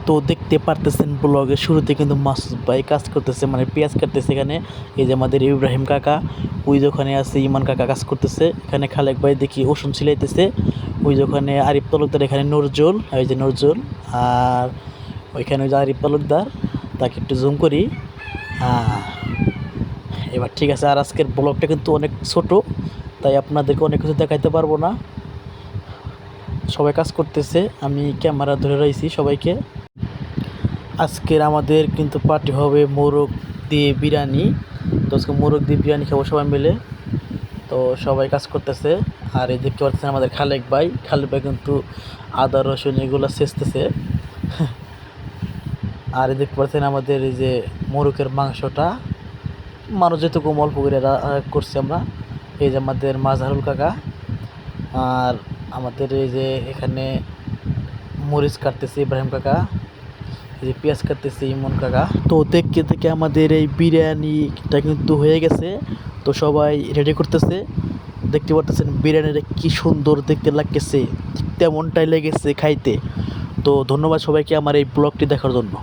তো দেখতে পারতেছেন ব্লগের শুরুতে কিন্তু মাসুদ ভাই কাজ করতেছে, মানে পেঁয়াজ কাটতেছে। এখানে এই যে আমাদের ইব্রাহিম কাকা, ওই যে ওখানে আছে ইমান কাকা কাজ করতেছে। এখানে খালেক ভাই দেখি ওষুধ ছিলাইতেছে। ওই যে ওখানে আরিফ তালুকদার, এখানে নজরুল, ওই যে নজরুল। আর ওইখানে ওই যে আরিফ তালুকদার, তাকে একটু জুম করি। এবার ঠিক আছে। আর আজকের ব্লগটা কিন্তু অনেক ছোট, তাই আপনাদেরকে অনেক কিছু দেখাইতে পারবো না। সবাই কাজ করতেছে, আমি ক্যামেরা ধরে রয়েছি সবাইকে। আজকের আমাদের কিন্তু পার্টি হবে মোরগ দিয়ে বিরিয়ানি। তো আজকে মোরগ দিয়ে বিরিয়ানি খাবো সবাই মিলে। তো সবাই কাজ করতেছে। আর এই দেখতে পাচ্ছেন আমাদের খালেক ভাই কিন্তু আদা রসুন এগুলো ছেঁচতেছে। আর এই দেখতে পাচ্ছেন আমাদের এই যে মোরগের মাংসটা মানুষ যেটুকু অল্প করে করছি আমরা। এই যে আমাদের মাজহারুল কাকা, আর আমাদের এই যে এখানে মরিচ কাটতেছে ইব্রাহিম কাকা, এই যে পেঁয়াজ কাটতেছে ইমন কাকা। তো দেখতে দেখতে আমাদের এই বিরিয়ানিটা কিন্তু হয়ে গেছে। তো সবাই রেডি করতেছে। দেখতে পারতেছেন বিরিয়ানিটা কি সুন্দর দেখতে লাগতেছে, তেমনটাই লেগেছে খাইতে। তো ধন্যবাদ সবাইকে আমার এই ব্লগটি দেখার জন্য।